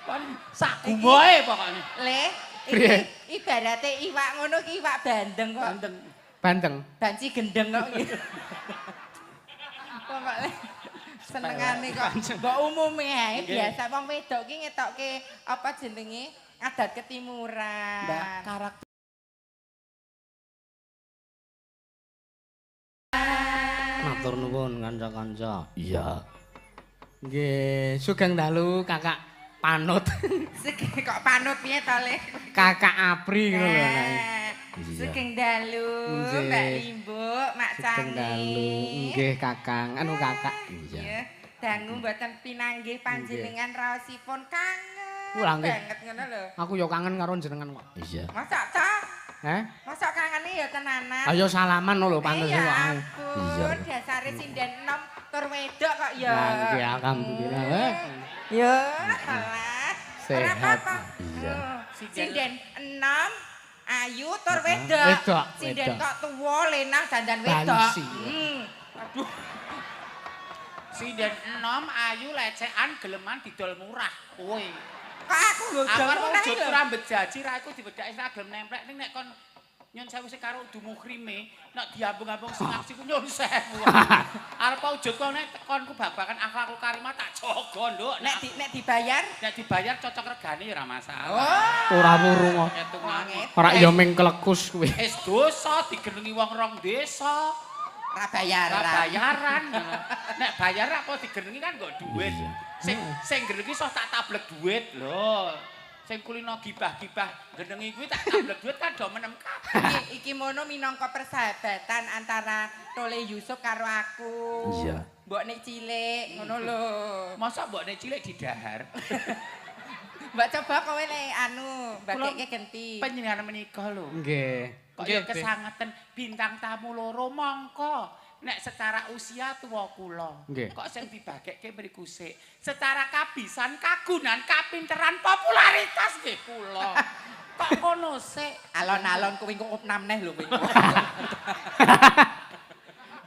Kon sak gumoe pokoknya. Le, ibarate iwak ngono ki iwak bandeng kok. Bandeng. Banci gendeng kok gitu. Pokoknya senengane kok. Mbok umume ae biasa wong wedok ki ngetokke apa jenenge adat ketimuran. Mbak karakter Matur nuwun kanca-kanca. Iya. Nggih, sugeng dalu Kakak Panut. Kok panut piye to, Le? Kakak Apri ngono lho nek. Sugeng dalu, Mbak Limbuk, Mak Cani. Sugeng dalu. Nggih, Kakang. Anu Kakak. Iya. Dangu mboten pinanggih panjenengan raosipun kangen. Wah, nggih. Banget ngono lho. Aku ya kangen karo jenengan kok. Iya. Masa ta? Masa kangene ya tenanan. Ayo salaman lho pantes kok. Ya ampun, dasare sinden enom tur wedok kok ya. Nah, nggih alhamdulillah. Ya, alah. Sehat. Ora apa-apa. Iya. Sinden enom ayu tur wedok. Wedok. Sinden kok tuwa lenang dandan wedok. Bansi. Aduh. sinden enom ayu lecekan geleman didol murah. Kowe. Kok aku lho Aku jam ora wujud lho. rambut jaji ra iku dibedhaki ora gelem nemplek ning nek kon nyon sewu sing karo dumu krime nek diambung-ambung sing aksiku nyon sewu. Arep wujud kok nek tekonku babakan akhlakul karimah tak jaga nduk. Nek dibayar Nek dibayar cocok regane ya ora masalah. Ora murung kok. Hitungan. Ora ya ming klekus kuwi. Wis dosa digenengi wong rong desa. ra bayaran. Ora bayaran. Nek bayar apa digenengi kan nggo duit. Sing genengi sok tak tablek duit lho. Sing kulino gibah-gibah genengi kuwi tak tablek duit kan do menem kabeh. Iki mono minangka persahabatan antara Tole Yusuf karo aku. Iya. Mbok nek cilik ngono lho. Masa mbokne cilik didahar. Mbak coba kowe nek anu mbakekke genti. Panjenengan menika lho. Nggih. Kok ya kesangeten bintang tamu loro mongko. Nek secara usia tuwa kula. Nggih. Kok sing dibagekke mriku sik. Secara kabisan, kagunan, kapinteran, popularitas nggih kula. Kok kono sik. Alon-alon kuwi kok opnam neh lho kuwi.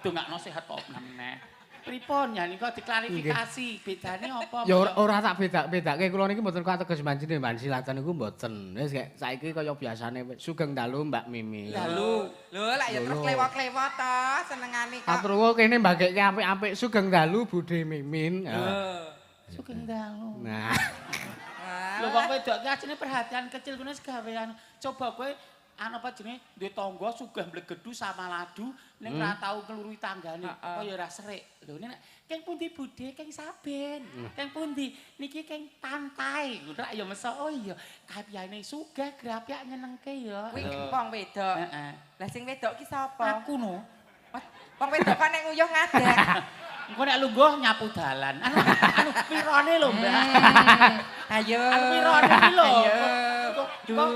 Dongakno sehat kok meneh. Pripun ya nika diklarifikasi bedane apa? Ya ora tak beda-bedake kula niki mboten kateges manjine Mbak Silatan niku mboten. Wis saiki kaya biasane Sugeng dalu Mbak Mimi. Dalu. Lho lak ya terus klewo-klewo to senengane kok. Atur nuwun kene mbagekke apik-apik Sugeng dalu Budhe Mimin. Sugeng dalu. Nah. Lho wong wedok ki ajene perhatian kecil kene segawean. Coba kowe anu apa jenenge duwe tangga sugih mblegedu sama ladu ning ora tau nglurui tanggane. Kok ya ora serik. Lho nek keng pundi budhe keng saben. Keng pundi niki keng pantai. Ora ya mesa oh iya kapiyane sugih grapyak nyenengke ya. Kuwi wong wedok. Heeh. Lah sing wedok ki sapa? Aku no. Wong wedok kok nek nguyuh ngadeg. Engko nek lungguh nyapu dalan. Anu pirone lho, Mbak. Ayo. Anu pirone iki lho. Ayo. Kok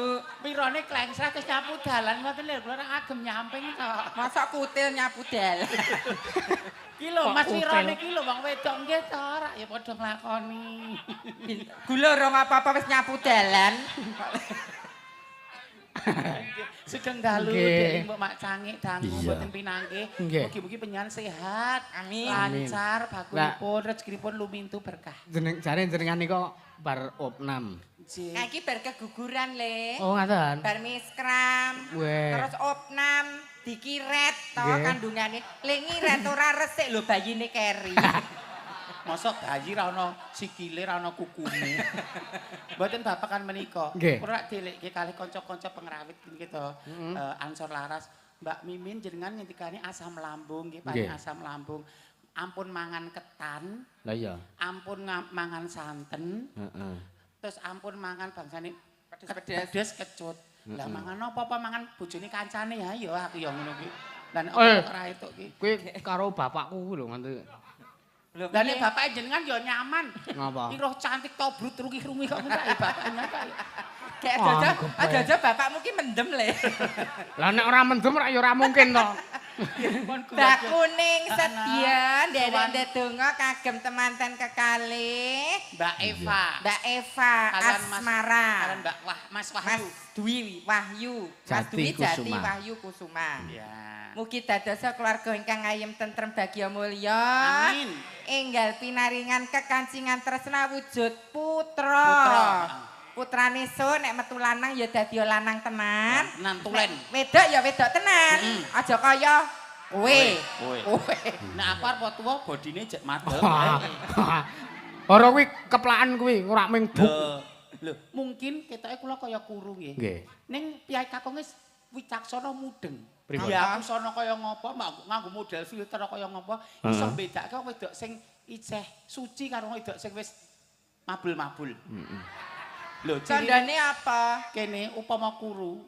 pirone klengsreh terus nyapu dalan ngoten lho, kula ora agem nyamping to. Masa kutil nyapu dalan. Ki lho Mas Pirone ki lho wong wedok nggih to, ora ya padha nglakoni. Gula ora apa-apa wis nyapu dalan. Sugeng dalu dening Mbok Mak Cangik dangu mboten pinanggih. Nggih. Mugi-mugi penyan sehat, Amin. lancar, bagusipun, rezekinipun lumintu berkah. Jare jenengan nika bar opnam. Nggih. Nah iki bar keguguran le. Oh ngaten. Bar miskram. Weh. Terus opnam dikiret to Nggih. kandungane. Le ngiret ora resik lho bayine keri. Mosok bayi ra ono sikile, ra ono kukune. Mboten bapakan menika. Nggih. Ora delekke kalih kanca-kanca pengrawit niki to. Ansor Laras, Mbak Mimin jenengan ngendikane asam lambung nggih, Nggih. asam lambung. Ampun mangan ketan, Lah iya. ampun mangan santen, Heeh. terus ampun mangan bangsane Pedes-pedes. pedes kecut. Lah mangan apa mangan bojone kancane ya aku ya ngono ki. Lah nek Eh. ora etuk ki. Kuwi karo bapakku lho nganti Lah nek bapake jenengan ya nyaman. ngapa? Iroh cantik tobrut rungih-rungih kok ngentak bapaknya kae. Kayak aja bapakmu ki mendem le. Lah nek ora mendem ora ya ora mungkin to. Mbak Kuning Setia nderek ndedonga kagem temanten kekalih Mbak Eva. Mbak Eva Kalian Mas- Asmara. Kalian Mbak Mas Mas Wahyu. Dwi Wahyu. Mas Jati Dwi Jati Kusuma. Wahyu Kusuma. Ya. Mugi dadosa keluarga ingkang ayem tentrem bagya mulya. Amin. Enggal pinaringan kekancingan tresna wujud putra. Putra. putrane Sun nek metu lanang ya dadi lanang tenan. Nantulen. Wedok ya wedok tenan. Aja kaya kowe. Nek aku arep tuwa bodine jek madel. Ora kuwi keplakan kuwi ora ming buk. Lho, mungkin ketoke kula kaya kuru nggih. Nggih. Ning piyai kakonge wicaksana mudeng. Pripun? Ya aku sono kaya ngopo, nganggo model filter kaya ngopo, iso mbedakake wedok sing ijeh suci karo wedok sing wis mabul-mabul. Lho, Candane apa? kene upama kuru,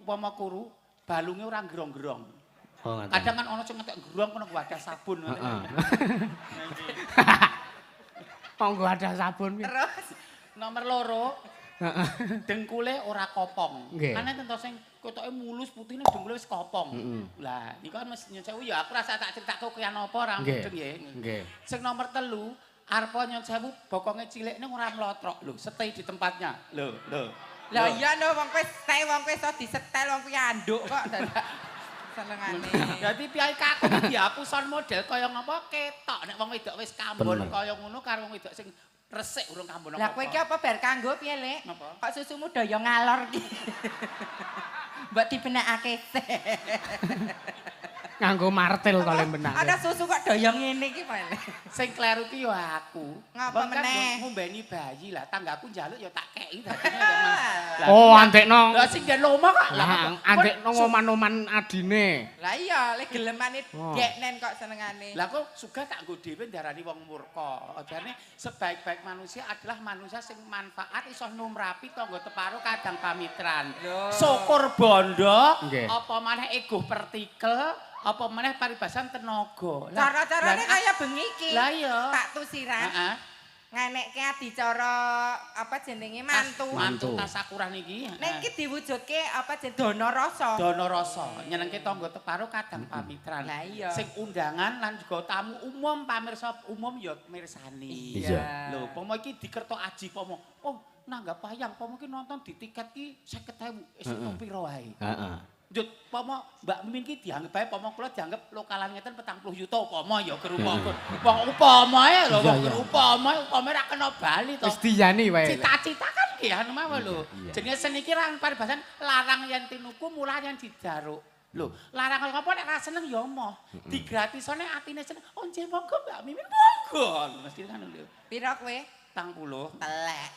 balunge ora gerong-gerong. Oh, ngoten. Kadang kan ana sing ngetek gerong kono wadah sabun ngoten. Monggo ada sabun kuwi. Terus Nomor 2, dengkule ora kopong. Nggih. Ana tento sing kotoke mulus putihne dengkule wis kopong. Lah, niku kan mesti nyun sewu ya aku rasa tak critakake kian apa ora mudeng nggih. Nggih. Sing nomor 3, arep nyun sewu bokonge cilik ning ora mlotrok lho, stay di tempatnya. Lho. lah iya no wong kowe stay wong kowe iso disetel wong kuwi anduk kok dadak senengane. Dadi piyai kakung dihapusan model kaya ngapa ketok nek wong wedok wis kambon kaya ngono karo wong wedok sing resik urung kambon apa. Lah kowe iki apa bar kanggo piye, Lek? Napa? Kok susumu daya ngalor ki. Mbok dibenakake. Nganggo martil kali benake. Ana susu kok daya ngene iki, Pak. Sing kleru ki ya aku. Ngapa Wong kan meneh? ngombeni bayi lah, tanggaku njaluk ya tak kei Oh, andekno. Lah sing den loma kok. Lah, andekno ngoman-oman adine. Lah iya, lek gelemane deknen kok senengane. Lah kok sugih tak nggo dhewe ndarani wong murka. Ajane sebaik-baik manusia adalah manusia sing manfaat iso numrapi tangga teparo kadang pamitran. Syukur bondo, Nggih. apa maneh ego partikel, apa maneh paribasan tenaga. Cara-carane kaya bengi iki. Lah iya. Pak Tusiran. Heeh. Nganekke adicara apa jenenge mantu. Mantu tasakuran iki. Nek iki diwujudke apa jenenge dana rasa. Dono rasa nyenengke tangga teparo kadang pamitran. Lah iya. Sing undangan lan juga tamu umum pamirsa umum ya mirsani. Iya. Lho, pomo iki dikerto aji pomo. Oh, nanggap wayang pomo iki nonton di tiket ki 50.000 esuk piro wae. Heeh. Njut pomo Mbak Mimin ki dianggap bae pomo kula dianggap lokalan ngeten 40 juta upama ya kerupa. Wong upama ya lho, upama ra kena bali to. Wis diyani wae. Cita-cita kan nggih anu mawon lho. Jenenge seni iki ra paribasan larang yen tinuku mulah yen dijaruk. Lho, larang apa nek ra seneng ya moh. Digratisane atine seneng. Oh nggih monggo Mbak Mimin monggo. Mesti kan lho. Pira kowe? 40. Telek.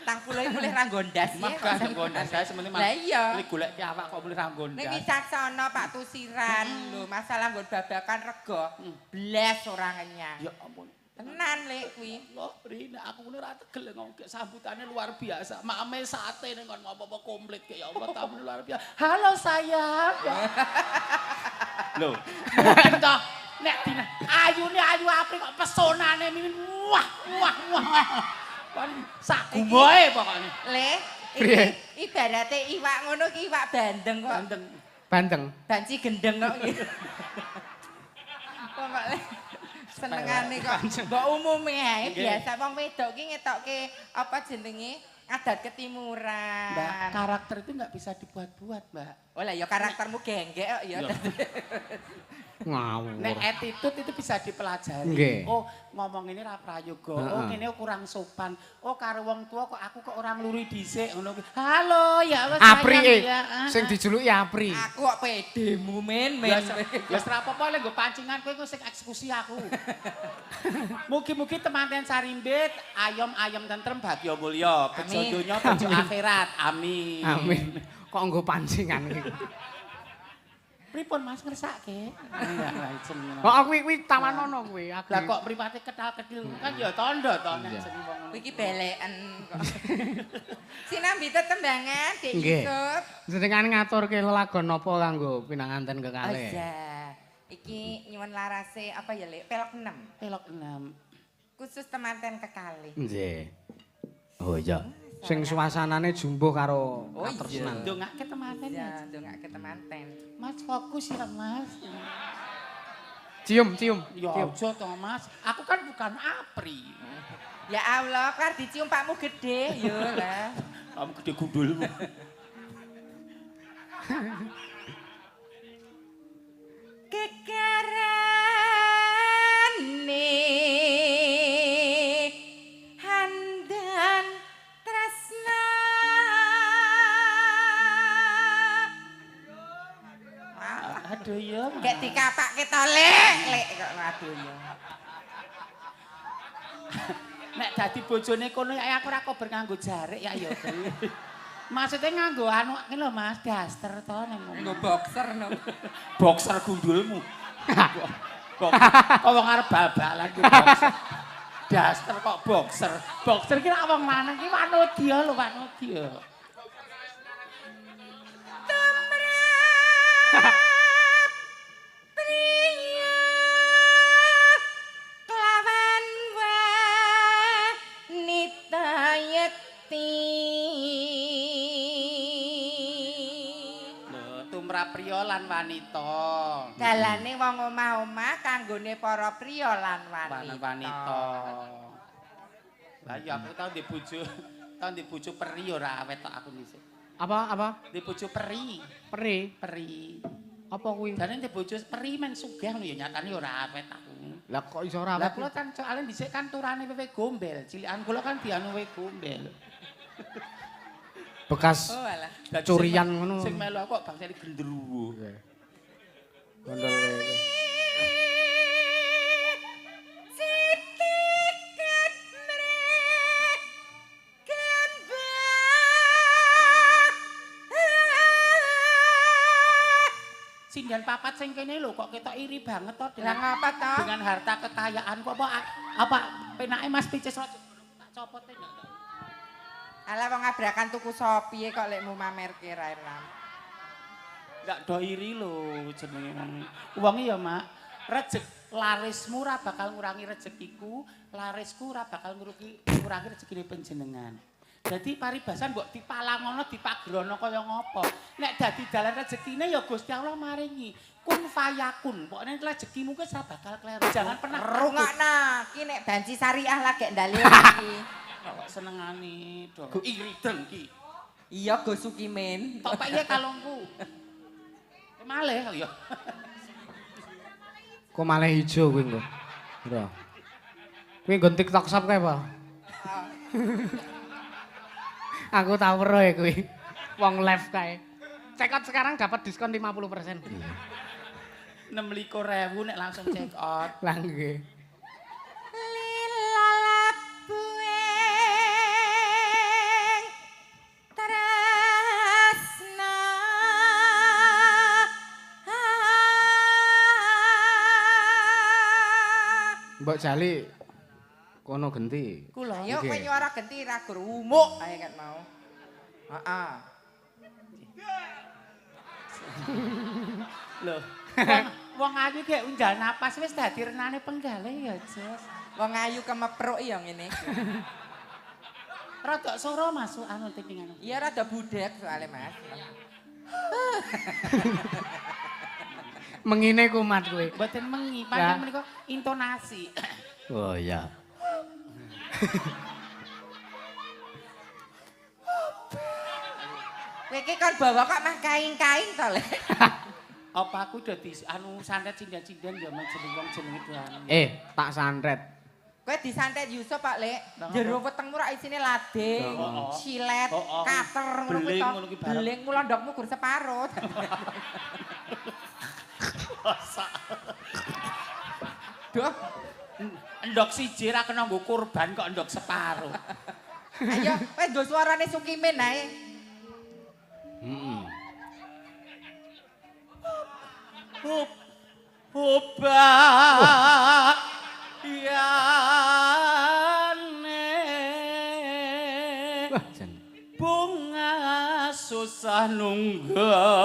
Tang puluh mulih ra gondas ya. Magah nggondas saya sementing Lah iya. Li goleki awak kok mulih ra nggondas. Nek wicaksana Pak Tusiran, lho masalah nggon babakan rego, blas ora ngenyang. Ya ampun. Tenan Lek kuwi. Allah, Pri, nek aku ngene ra tegel ngomong sambutane luar biasa. Mame sate ning kon apa-apa komplit ya Allah, tamu luar biasa. Halo sayang. Loh, mungkin toh nek dina ayune ayu apri kok pesonane mimin wah. Kon sak gumoe pokoknya. Le, Piye? iki ibarate iwak ngono ki iwak bandeng kok. Bandeng. Banci gendeng kok gitu. Pokoke senengane kok. Mbok umume ae biasa wong wedok ki ngetokke apa jenenge adat ketimuran. Mbak, karakter itu nggak bisa dibuat-buat, Mbak. Oh lah ya karaktermu genggek kok ya. Ngawur. Nek attitude itu bisa dipelajari. Nggih. Oh, ngomong ini ra prayoga. Oh, kene kurang sopan. Oh, karo wong tua kok aku kok orang luri dhisik ngono kuwi. Halo, ya wes Apri ya. sing dijuluki Apri. Aku kok pedemu men. Ya ora apa-apa lek nggo pancingan kowe sing eksekusi aku. Mugi-mugi temanten sarimbit, ayom-ayom tentrem bagya mulya, bejo donya, bejo akhirat. Amin. Amin. Kok nggo pancingan iki. Pripun Mas ngersake? Enggak, jeneng. Kok kuwi tawanono kuwi. Lah kok mripate ketal-kedil kan ya tandha to nek seni wong ngono. Iki beleken kok. Sinambi tetembangan Dik Nggih. Yusuf. Jenengan ngaturke lelagon napa kanggo pinanganten Oh kekalih? iya. Iki nyuwun larase apa ya Lek? Pelok 6. Pelok 6. Khusus temanten kekalih. Nggih. Oh iya. Sing suasanane jumbuh karo katresnan. Ndongake temanten ya. Ya, ndongake temanten. Mas fokus ya Mas. Cium. Ya aja to Mas. Aku kan bukan Apri. Ya Allah, kar dicium pakmu gede. Yo lah. Kamu gede gundulmu. Kekarane handan tresno Aduh iya. Gek dikapake to lek kok aduh ya. Nek dadi bojone kono ya aku ora kober nganggo jarik ya ya. Maksudnya nganggo anu iki lho Mas, daster to ning Nggo boxer no. Boxer gundulmu. Kok wong arep bal-balan ku boxer. Daster kok boxer. Boxer ki rak wong lanang ki wanodya lho, wanodya. Priya lan wanita. Dalane wong omah-omah kanggone para priya lan wanita. Lah ya aku tau ndek bojo peri ora awet tok aku dhisik. Apa? Ndek bojo peri. Peri. Apa kuwi? Jane ndek bojo peri men sugih ngono ya nyatane ora awet aku. Lah kok iso ora Lah awet? kula kan soalnya dhisik kan turane wewe gombel. Cilikan kula kan dianu wewe gombel. Bekas curian ngono. Sing melu aku kok bangsane gendruwo. Gondol wewe. Sindian papat sing kene lho kok ketok iri banget to Lah ngapa to? dengan harta kekayaan kok apa penake Mas Picis tak copote enggak? Alah wong abrakan tuku sopi kok lekmu mamerke ra Irlam. Enggak do iri lho jenenge wong ya Mak. Larismu ora bakal ngurangi rezekiku, larisku ora bakal ngurangi rezekine panjenengan. Dadi paribasan mbok dipalangono dipagrono kaya ngopo. Nek dadi dalan rezekine ya Gusti Allah maringi. Kun fayakun. Pokoknya rezekimu ku ora bakal kleru. Jangan pernah rungokno. Ki nek banci syariah lah gek ndalem iki. Kok senengane do. Iri dengki. Iya Go Sukimin. Tok paye kalungku. Malih ya. Kok malah ijo kuwi engko. Ora. Kuwi nggon TikTok Shop kae, Pak. Aku tau weruh ya kuwi. Wong live kae. Check out sekarang dapat diskon 50%. 26.000 nek langsung check out. Lah nggih. Mbok Jali kono genti. Kula yo kowe nyuara genti ra gur umuk ae kan mau. Heeh. Lho. Wong ayu gek unjal napas wis dadi renane penggale ya, Jos. Wong ayu kemepruk ya ngene iki. Rada soro masuk anu tingingan. Iya rada budek soalnya Mas. Mengine kumat kowe. Mboten mengi, pancen menika intonasi. Oh ya. Kowe iki kon bawa kok mah kain-kain to, Le. Apa aku dadi anu santet cindan-cindan ya jeneng wong jenenge doan. Tak santet. Kowe disantet Yusuf Pak Lek. Jero wetengmu rak isine lading, silet, kater ngono kuwi to. Beling kula ndokmu gur separo. Duh, endok siji ra kena nggo kurban kok endok separo. Ayo, kowe nggo suarane Sukimin ae. Oba yane bunga susah nunggal.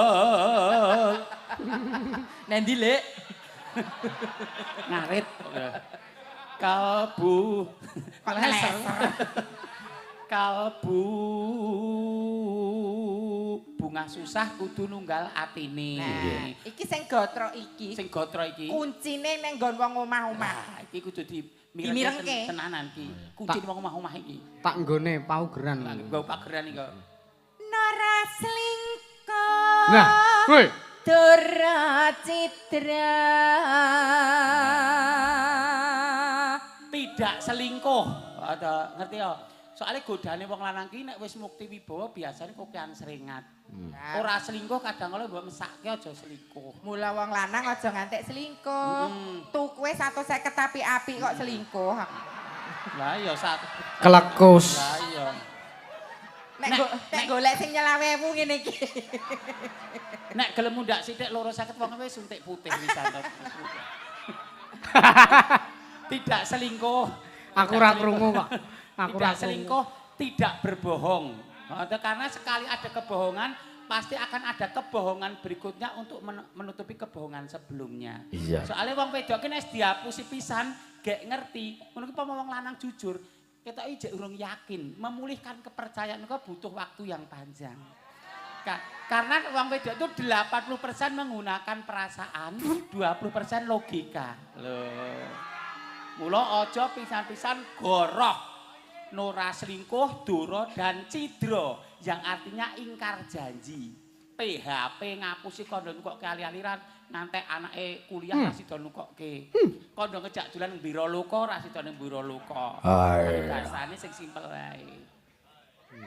Nendi Lek? Ngarit kalbu kalbu bunga susah kudu nunggal atine. Nah, iki sing gotro iki. Sing gotro iki. Kuncine ning nggon wong omah-omah. Iki kudu dimirengke tenanan iki. Kunci wong omah-omah iki. Tak nggone paugeran. Nggo pageran iki kok. Nora selingkuh. Nah, woi. Dora Citra. Tidak selingkuh. Ada ngerti ya? Soale godane wong lanang ki nek wis mukti wibawa biasane kokean seringat. Ora selingkuh kadang kala mbok mesake aja selingkuh. Mula wong lanang aja ngantek selingkuh. Tukuwe 150 api-api kok selingkuh. Lah iya Kelekus. Lah iya. Nek golek sing nyelawewu ngene iki. Nek gelem mundak sithik 250 wong wis suntik putih pisan. Tidak selingkuh. Aku ora krungu kok. Aku Tidak selingkuh, tidak berbohong. Karena sekali ada kebohongan, pasti akan ada kebohongan berikutnya untuk menutupi kebohongan sebelumnya. Iya. Soalnya wong wedok ki nek diapusi pisan, gek ngerti. Ngono ki wong lanang jujur, ketok iki urung yakin, memulihkan kepercayaan kok butuh waktu yang panjang. Karena wong wedok itu 80% menggunakan perasaan, 20% logika. Loh. Mula aja pisan-pisan goroh. Nora selingkuh, doro dan cidro yang artinya ingkar janji. PHP ngapusi kondo nukok ke ali-aliran ngantek anake kuliah rasido nukok ke. Kondo ngejak dolan biro loko rasido nang biro loko. Bahasane sing simpel wae.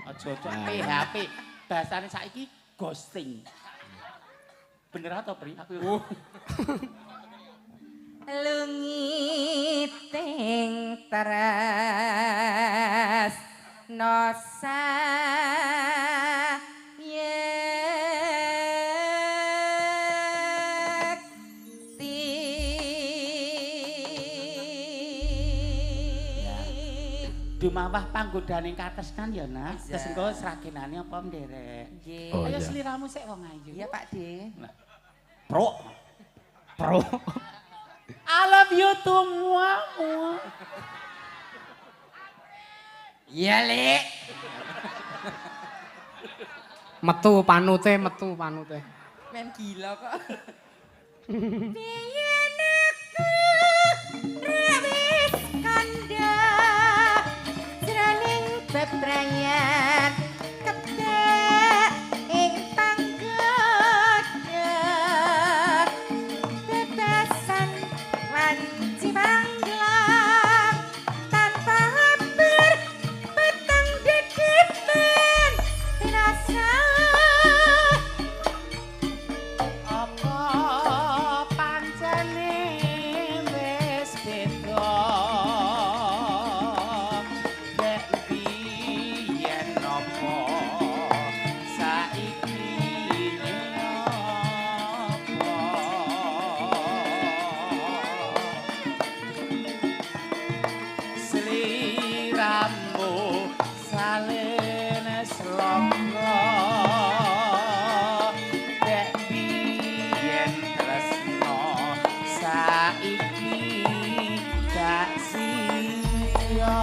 Aja PHP, bahasane saiki ghosting. Bener atau Pri? Aku Lungiting teras nosa Dumawah panggodaning katresnan ya Nak. Terus engko sragenane apa nderek? Nggih. Ayo sliramu sik wong ayu. Iya Pak De. Pro. I love you too, Iya, Lek. Metu panute. Men gila kok. Biyen aku rawis kandha jroning bebrayan kebek ing tangga bebasan wanci manglang tanpa hampir petang dikipen dirasa apa pancene wis beda dek biyen apa saiki apa sliramu salene slonggo dek biyen tresno saiki gak sia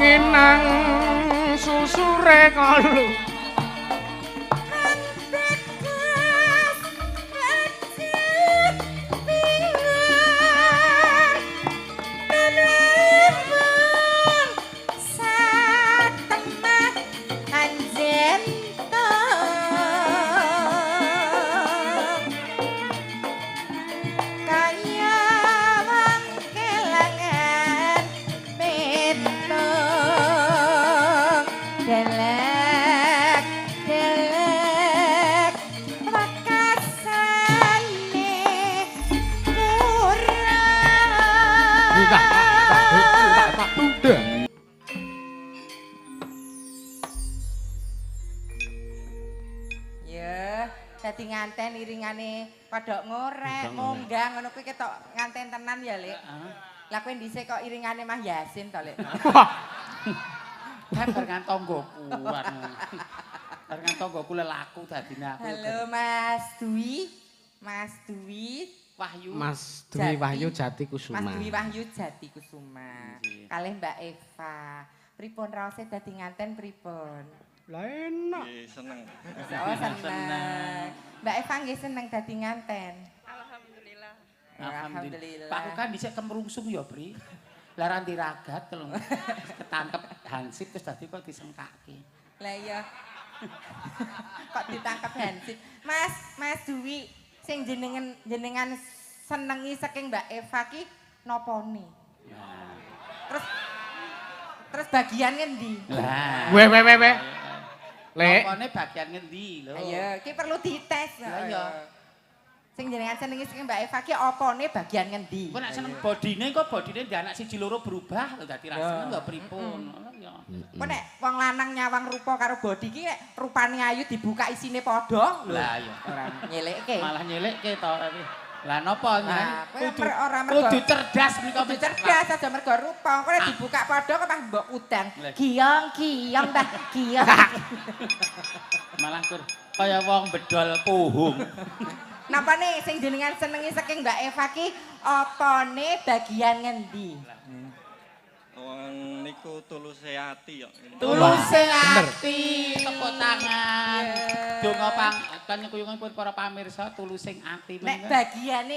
Nginang susure kalu. bekas kecil pingan menembang satemah anjentong kaya wong kelangan petong delek wakasane Tak tunda. Ya, dadi nganten iringane padha ngorek, ngonggang ngono kuwi ketok nganten tenan ya, Lek. Lah kowe dhisik kok iringane Mah Yasin to, Lek. kan barengan tanggoku anu barengan tanggoku lelaku dadine aku Halo Mas Dwi. Mas Dwi Wahyu Mas Dwi Wahyu Jati Kusuma. Mas Dwi Wahyu Jati Kusuma. Kalih Mbak Eva. Pripun raose dadi nganten pripun? Lah enak. Seneng. Oh, seneng. Mbak Eva nggih seneng dadi nganten. Alhamdulillah. Alhamdulillah. Pak aku kan dhisik kemrungsung ya, Pri. Lah ra ndiragat telung ketangkep hansip terus dadi kok disengkake. Lah iya. Kok ditangkap hansip. Mas Dwi sing jenengan senengi saking Mbak Eva ki napa ni? Nah. Terus Terus bagian ngendi? Lah. Weh. Lek. Opone bagian ngendi lho? Ayo, iki perlu dites. Lah iya. Sing jenengan senengi sing Mbak Eva ki opone bagian ngendi? Kok nek seneng bodine kok bodine ndek anak siji loro berubah lho dadi rasane enggak pripun. Ngono ya. Kok nek wong lanang nyawang rupa karo bodi ki nek rupane ayu dibuka isine padha. Lah iya. Ora nyelekke. Malah nyelekke to. Lah napa nyen? Kudu cerdas menika Kudu cerdas aja mergo rupa. Kok nek dibuka padha kok pas mbok udang. Giyong ta, giyong. Malah kur kaya wong bedol puhung. Napa nih sing jenengan senengi saking Mbak Eva ki opone bagian ngendi? Wong niku tuluse ati ya. Tuluse ati, tepuk tangan. Donga panyekuyunganipun para pamirsa tulusing ati. Nek bagian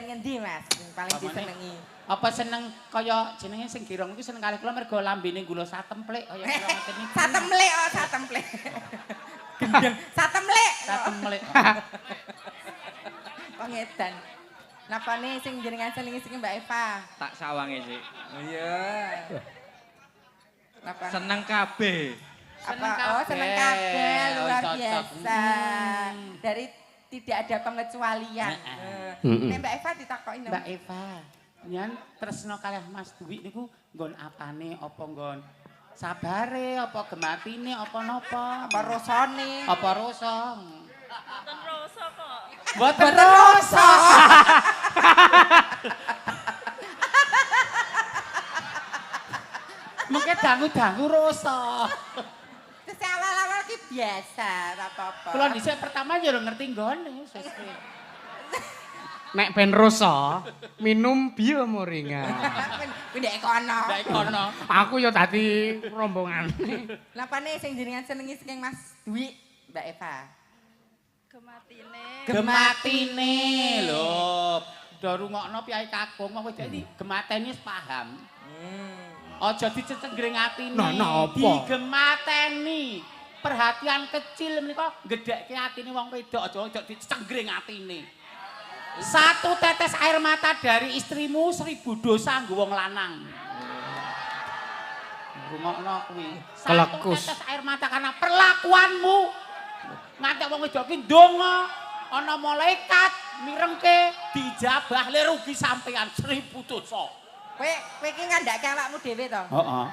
ngendi Mas? Sing paling disenengi. Apa seneng kaya jenenge sing girong iku seneng kalih kula mergo lambene gula satemplik kaya kula ngoten niku. Satemplik. Gendeng, satemplik. Satemplik. Pengedan. Napa nih sing jenengan senengi sing Mbak Eva? Tak sawange sih. Oh iya. Napa? Seneng kabeh. Apa? Oh, seneng kabeh, luar biasa. Dari tidak ada pengecualian. Nek Mbak Eva ditakoki Mbak Eva, nyen tresno kalih Mas Dwi niku nggon apane apa nggon sabare apa gematine apa napa? Apa rosane? Apa rasa? Mboten rasa kok. Mboten rasa. Mungkin dangu-dangu rasa. Terus awal-awal ki biasa, ora apa-apa. Kula dhisik pertama ya ngerti nggone sesuai. Nek ben rasa, minum biomoringan. Ndek kono. Ndek kono. Aku ya dadi rombongan. Napa nih sing jenengan senengi saking Mas Dwi, Mbak Eva? Gematine. Lho. Do rungokno piyai kakung wong wedok iki gemateni wis paham. Aja dicecenggring atine. Nah, apa? Digemateni. Perhatian kecil menika gedhekke atine wong wedok aja dicecenggring atine. Satu tetes air mata dari istrimu 1000 dosa nggo wong lanang. Rungokno kuwi. Satu tetes air mata karena perlakuanmu. Nganti wong wedok ki ndonga ana malaikat mirengke dijabah le rugi sampean 1000 dosa. Kowe iki ngandhake awakmu dhewe to? Heeh.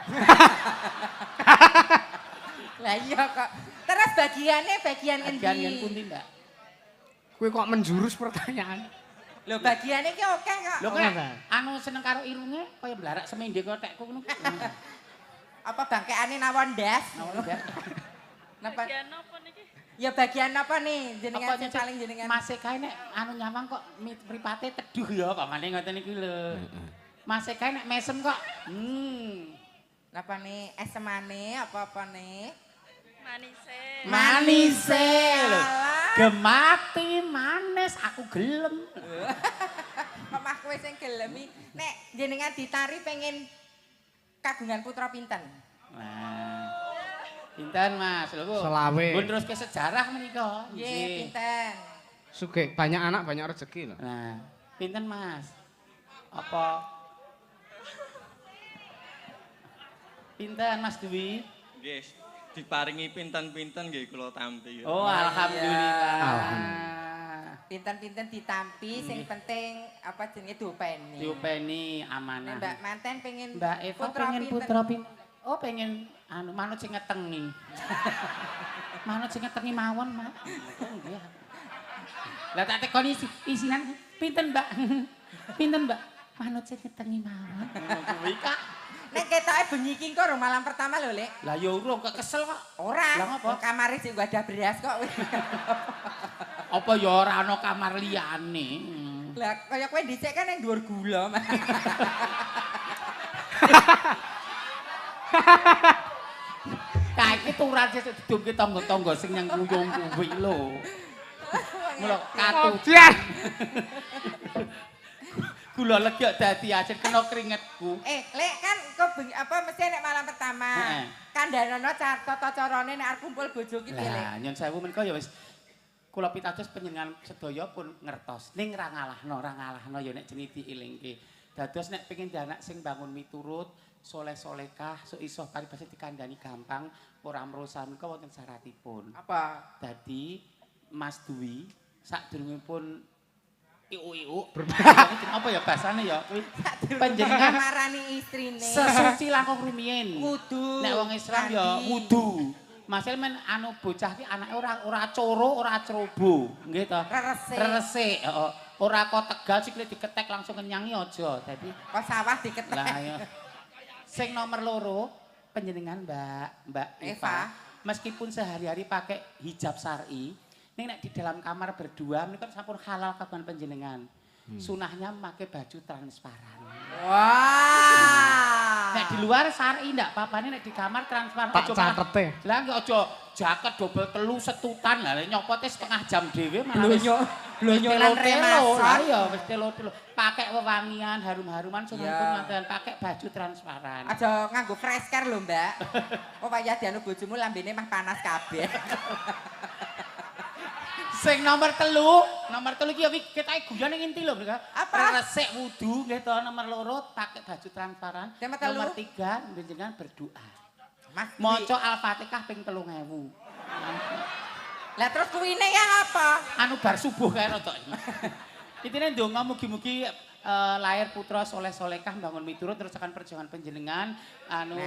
Lah iya kok. Terus bagian endi? Bagian pundi, Mbak? Kowe kok menjurus pertanyaan. Lho bagiane ki oke kok. Lho kok anu seneng karo irunge kaya blarak semende kaya tekku ngono. Apa bangkeane nawon ndas? Napa? Bagian apa niki? Ya bagian apa nih jenengan sing paling jenengan? Masih kae nek anu nyawang kok mripate teduh ya kok ngene ngoten iki lho. Masih kae nek mesem kok. Napa nih esemane apa-apa nih? Manise. Manise lho. Gemati manis aku gelem. Kok mah kowe sing gelemi nek jenengan ditari pengen kagungan putra pinten? Nah. Pinten Mas? Lho kok. Selawe. Mun terus ke sejarah menika. Nggih, pinten. Sugih banyak anak banyak rezeki lho. Nah, pinten Mas? Apa? Pinten Mas Dwi? Nggih, diparingi pinten-pinten nggih kula tampi. Oh, alhamdulillah. Alhamdulillah. Pinten-pinten ditampi sing penting apa jenenge diopeni. Diopeni amanah. Mbak Manten pengen Mbak Eva pengen putra pinten. Oh, pengen anu manut sing ngetengi. Manut sing ngetengi mawon, Mak. Oh, nggih. Lah tak tekoni isinan pinten, Mbak? Pinten, Mbak? Manut sing ngetengi mawon. Kuwi Kak. Nek ketoke bengi iki kok malam pertama lho, Lek. Lah ya urung kok kesel kok. Ora. Lah ngapa? Kamare sing gua ada beras kok. Apa ya ora ana kamar liyane. Lah kaya kowe dhisik kan ning dhuwur gula. Kae iki turan sesuk didumke tangga-tangga sing yang kuyung kuwi lho. Mula katujan. Gula legok dadi asin kena keringetku. Lek kan kok apa mesti nek malam pertama. Kandhanono tata carane nek arep kumpul bojo ki piye, Lek? Lah nyon sewu menika ya wis kula pitados panjenengan sedaya pun ngertos. Ning ra ngalahno ya nek jenenge dielingke. Dados nek pengin anak sing bangun miturut, soleh-solekah sok iso paribasa dikandani gampang ora mrosa menika wonten syaratipun. Apa? Dadi Mas Dwi sadurungipun iuk-iuk apa ya bahasane ya kuwi panjenengan marani istrine sesuci langkung rumiyin. Wudu. Nek wong Islam ya wudu. Masih men anu bocah ki anake ora coro, ora cerobo, nggih to. Resik, heeh. Ora kok tegal sikile diketek langsung kenyangi aja. Dadi kok sawah diketek. Lah ya. Sing nomor loro panjenengan Mbak Eva, meskipun sehari-hari pakai hijab syar'i, ning nek di dalam kamar berdua menika sampun halal kagungan panjenengan. Sunahnya memakai baju transparan. Wah. Nek di luar syar'i ndak apa-apane nek di kamar transparan Tak catete. Lah nggih aja jaket double telu setutan lah nyopote setengah jam dhewe malah wis blonyolan remason. Lah iya wis telo-telo. Pakai wewangian harum-haruman sunahipun mantan pakai baju transparan. Aja nganggo fresh care lho, Mbak. Oh payah dianu bojomu lambene mah panas kabeh. Sing nomor telu ki ya ketoke guyon ning inti lho mereka. Apa? Resik wudu nggih to nomor loro pakai baju transparan. Nomor 3 njenengan berdoa. Mas Maca Al-Fatihah ping 3000. Lah terus kuwine ya apa? Anu bar subuh kae rada. Intine ndonga mugi-mugi lahir putra soleh-solekah bangun miturut terus akan perjuangan panjenengan anu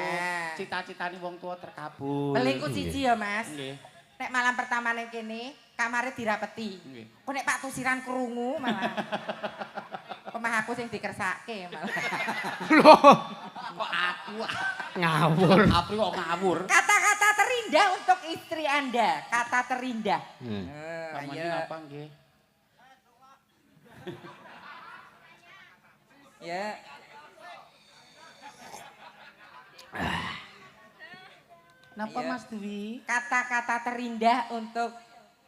cita-citane wong tua terkabul. Pelingku siji ya, Mas. Nggih. Nek malam pertama ning kene, kamare dirapeti. Kok nek Pak Tusiran krungu malah. Omah aku sing dikersake malah. Loh, kok aku Ngawur. Apri kok ngawur. Kata-kata terindah untuk istri Anda. Kata terindah. Namanya apa nggih? Ya. Napa Mas Dwi? Kata-kata terindah untuk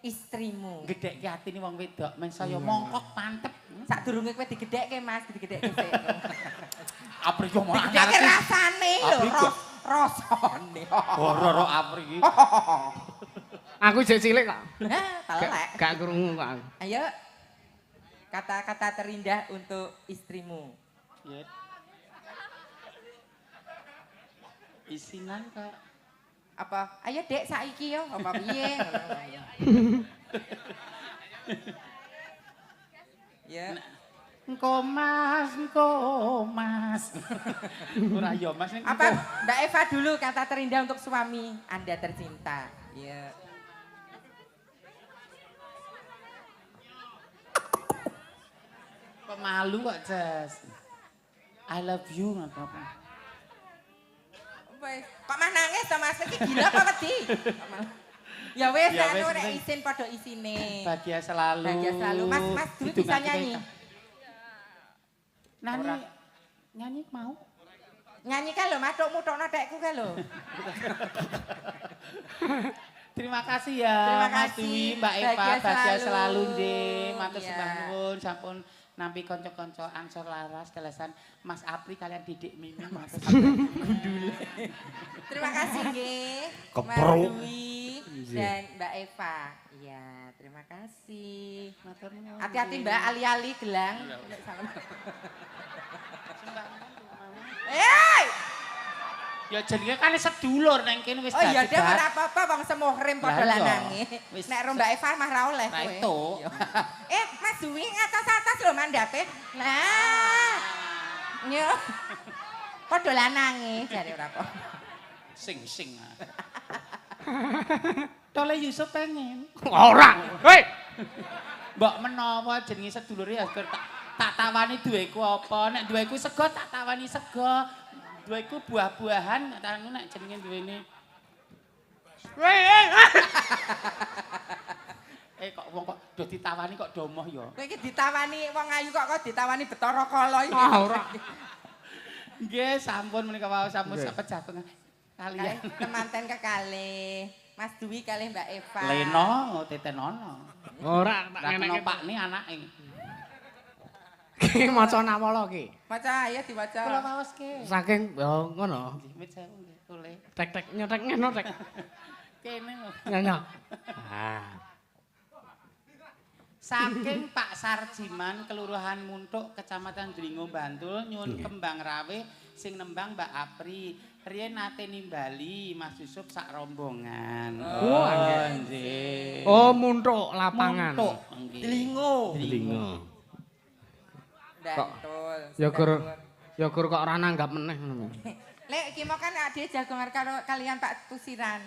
istrimu. Gedhekke atine wong wedok, men saya mongkok mantep. Sadurunge kowe digedhekke Mas, digedhekke sik. Apri kok mau Digedhekke rasane lho, rasane. Ora apri iki. Aku jek cilik kok. Telek. Gak krungu kok aku. Ayo. Kata-kata terindah untuk istrimu. Ya. Isinan Kak. Apa? Ayo Dek saiki yo, apa piye? Ya. Engko Mas. Ora ya Mas ning Apa Mbak Eva dulu kata terindah untuk suami Anda tercinta. Iya. Pemalu kok, Jas. I love you apa-apa. Kok mah nangis to Mas? Iki gila apa wedi? Ya wes, Ya wes, anu nek penting. isin padha isine. Bahagia selalu. Bahagia selalu. Mas Dwi bisa Didongake nyanyi? Nyanyi. Nyanyi mau? Nyanyi kan lho, matuk-mutokno dekku kan lho. Terima kasih ya Terima Mas kasih. Dwi, Mbak Eva, Bahagia bahagia selalu. selalu nggih. Matur Iya. sembah nuwun sampun nampi kanca-kanca Ansor Laras dalasan Mas Apri kalian Didik Mimi matur gundule. Terima kasih nggih. Mas Kepruk. Dwi dan Mbak Eva. Iya, terima kasih. Matur nuwun. Hati-hati Mbak, ali-ali gelang. Hei! Ya jenenge kan sedulur neng kene wis Oh iya, dadi dia ora apa-apa wong semuhrim padha Lah iya. lanange. Wis- Nek ro Mbak Eva mah ra oleh Ra kowe. itu. Mas Dwi atas-atas lho mandape. Lah. Yo. Padha lanange jare ora apa. sing. Tole Yusuf pengen. Ora. Hei. Mbok menawa jenenge sedulure ya tak tawani duweku apa? Nek duweku sego tak tawani sego. Duweku buah-buahan tak nek jenenge duwene. Kok wong kok do ditawani kok domoh ya. Kowe iki ditawani wong ayu kok ditawani Bathara Kala iki. Ora. Nggih, sampun menika wau sampun sepejagungan. Kalian Kemanten kekalih Mas Dwi kalih Mbak Eva. Leno tetenono. Ora tak Ra kena ngeneke. pakne anake. Ki maca nawala ki. Maca ya diwaca. Kula waoske. Saking ya ngono. Mit sewu nggih, tole. Tek-tek nyetek ngono tek. Kene lho. Nyanyi. Ah. Saking Pak Sarjiman Kelurahan Muntuk Kecamatan Dringo Bantul nyuwun kembang rawe Sing nembang Mbak Apri. Riyen nate nimbali Mas Yusuf sak rombongan. Oh, nggih. Oh, muntuk lapangan. Muntuk, nggih. Delingo. Betul. Ya gur kok ora nanggap meneh ngono. Lek iki mau kan ade jagongan karo kalian Pak Tusiran.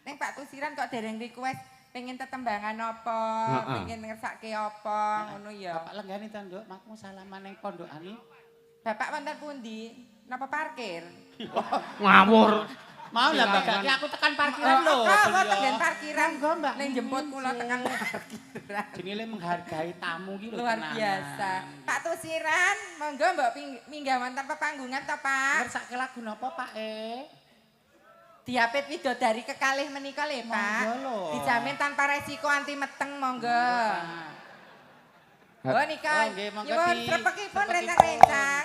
Ning Pak Tusiran kok dereng request pengen tetembangan apa, pengen ngersake apa, ngono ya. Bapak lenggane to, Nduk, makmu salaman ning pondokane. Bapak wonten pundi? Napa parkir? Ngawur. Mau lah Mbak, aku tekan parkiran lho. Kok tekan parkiran Monggo, Mbak. ning jemput kula tekan parkiran. Jenenge menghargai tamu ki lho. Luar biasa. Pak Tusiran, monggo mbok minggah wonten pepanggungan to, Pak? Ngersake lagu napa, Pak Diapit widodari kekalih menika le, Pak. Monggo lho. Dijamin tanpa resiko anti meteng, monggo. Oh nika. Oh, nggih, monggo Nyuwun di- srepekipun srepekipun. rencang-rencang.